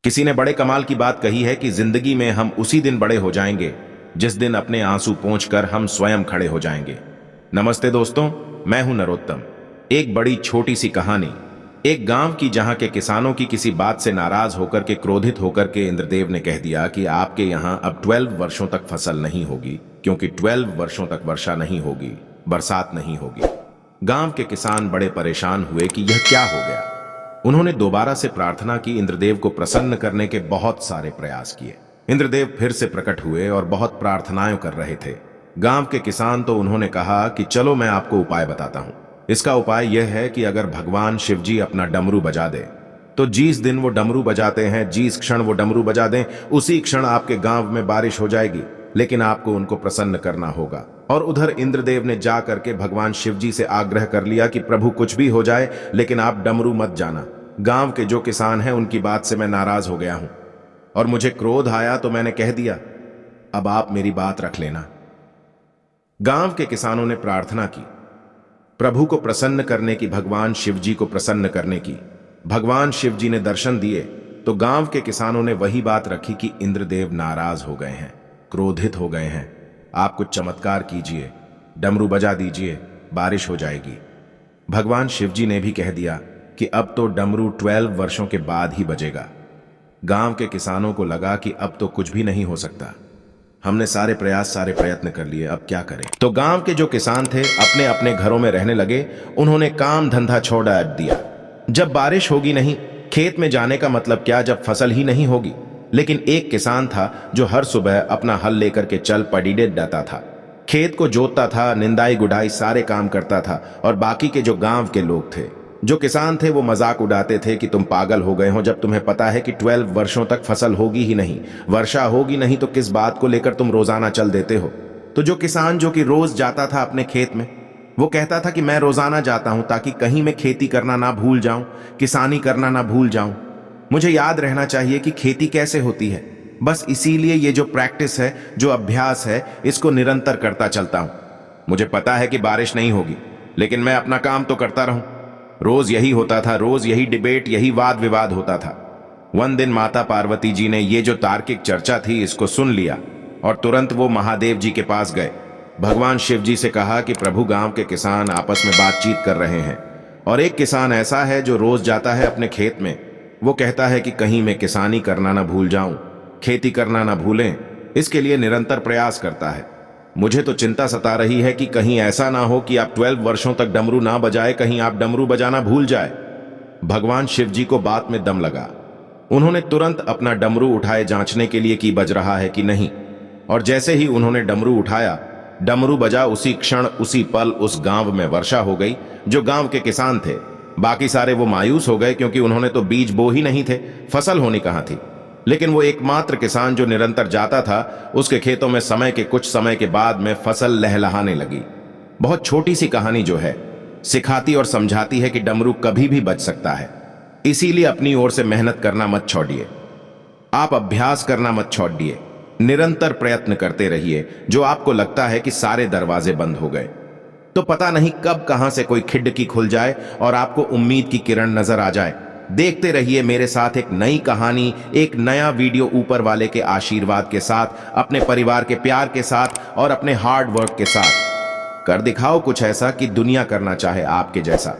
किसी ने बड़े कमाल की बात कही है कि जिंदगी में हम उसी दिन बड़े हो जाएंगे जिस दिन अपने आंसू पोंछकर हम स्वयं खड़े हो जाएंगे। नमस्ते दोस्तों, मैं हूं नरोत्तम। एक बड़ी छोटी सी कहानी, एक गांव की जहां के किसानों की किसी बात से नाराज होकर के, क्रोधित होकर के इंद्रदेव ने कह दिया कि आपके यहां अब 12 वर्षों तक फसल नहीं होगी, क्योंकि 12 वर्षों तक वर्षा नहीं होगी, बरसात नहीं होगी। गांव के किसान बड़े परेशान हुए कि यह क्या हो गया। उन्होंने दोबारा से प्रार्थना की, इंद्रदेव को प्रसन्न करने के बहुत सारे प्रयास किए। इंद्रदेव फिर से प्रकट हुए और बहुत प्रार्थनाएं कर रहे थे। गांव के किसान तो उन्होंने कहा कि चलो मैं आपको उपाय बताता हूं। इसका उपाय यह है कि अगर भगवान शिव जी अपना डमरू बजा दे तो जिस दिन वो डमरू बजाते हैं, जिस क्षण वो डमरू बजा दें, उसी क्षण आपके गांव में बारिश हो जाएगी। लेकिन आपको उनको प्रसन्न करना होगा। और उधर इंद्रदेव ने जा करके भगवान शिव जी से आग्रह कर लिया कि प्रभु कुछ भी हो जाए, लेकिन आप डमरू मत जाना। गांव के जो किसान हैं उनकी बात से मैं नाराज हो गया हूं और मुझे क्रोध आया तो मैंने कह दिया, अब आप मेरी बात रख लेना। गांव के किसानों ने प्रार्थना की, प्रभु को प्रसन्न करने की, भगवान शिव जी को प्रसन्न करने की। भगवान शिव जी ने दर्शन दिए तो गांव के किसानों ने वही बात रखी कि इंद्रदेव नाराज हो गए हैं, क्रोधित हो गए हैं, आप कुछ चमत्कार कीजिए, डमरू बजा दीजिए, बारिश हो जाएगी। भगवान शिव जी ने भी कह दिया कि अब तो डमरू 12 वर्षों के बाद ही बजेगा। गांव के किसानों को लगा कि अब तो कुछ भी नहीं हो सकता, हमने सारे प्रयत्न कर लिए, अब क्या करें। तो गांव के जो किसान थे अपने अपने घरों में रहने लगे। उन्होंने काम धंधा छोड़ दिया। जब बारिश होगी नहीं, खेत में जाने का मतलब क्या, जब फसल ही नहीं होगी। लेकिन एक किसान था जो हर सुबह अपना हल लेकर के चल पड़ीडे जाता था, खेत को जोतता था, निंदाई गुड़ाई सारे काम करता था। और बाकी के जो गांव के लोग थे, जो किसान थे, वो मजाक उड़ाते थे कि तुम पागल हो गए हो, जब तुम्हें पता है कि 12 वर्षों तक फसल होगी ही नहीं, वर्षा होगी नहीं, तो किस बात को लेकर तुम रोजाना चल देते हो। तो जो किसान जो कि रोज जाता था अपने खेत में, वो कहता था कि मैं रोजाना जाता हूं ताकि कहीं मैं खेती करना ना भूल जाऊं, किसानी करना ना भूल जाऊं। मुझे याद रहना चाहिए कि खेती कैसे होती है। बस इसीलिए ये जो प्रैक्टिस है, जो अभ्यास है, इसको निरंतर करता चलता हूं। मुझे पता है कि बारिश नहीं होगी, लेकिन मैं अपना काम तो करता रहूं। रोज यही होता था, रोज यही डिबेट, यही वाद विवाद होता था। one दिन माता पार्वती जी ने ये जो तार्किक चर्चा थी इसको सुन लिया और तुरंत वो महादेव जी के पास गए। भगवान शिव जी से कहा कि प्रभु, गांव के किसान आपस में बातचीत कर रहे हैं और एक किसान ऐसा है जो रोज जाता है अपने खेत में। वो कहता है कि कहीं मैं किसानी करना ना भूल जाऊं, खेती करना ना भूलें, इसके लिए निरंतर प्रयास करता है। मुझे तो चिंता सता रही है कि कहीं ऐसा ना हो कि आप 12 वर्षों तक डमरू ना बजाए, कहीं आप डमरू बजाना भूल जाए। भगवान शिव जी को बात में दम लगा। उन्होंने तुरंत अपना डमरू उठाए जांचने के लिए कि बज रहा है कि नहीं। और जैसे ही उन्होंने डमरू उठाया, डमरू बजा, उसी क्षण उसी पल उस गांव में वर्षा हो गई। जो गांव के किसान थे बाकी सारे वो मायूस हो गए, क्योंकि उन्होंने तो बीज बो ही नहीं थे, फसल होनी कहां थी। लेकिन वो एकमात्र किसान जो निरंतर जाता था, उसके खेतों में समय के कुछ समय के बाद में फसल लहलहाने लगी। बहुत छोटी सी कहानी जो है सिखाती और समझाती है कि डमरू कभी भी बज सकता है। इसीलिए अपनी ओर से मेहनत करना मत छोड़िए, आप अभ्यास करना मत छोड़िए, निरंतर प्रयत्न करते रहिए। जो आपको लगता है कि सारे दरवाजे बंद हो गए, तो पता नहीं कब कहां से कोई खिड़की खुल जाए और आपको उम्मीद की किरण नजर आ जाए। देखते रहिए मेरे साथ एक नई कहानी, एक नया वीडियो, ऊपर वाले के आशीर्वाद के साथ, अपने परिवार के प्यार के साथ और अपने हार्ड वर्क के साथ। कर दिखाओ कुछ ऐसा कि दुनिया करना चाहे आपके जैसा।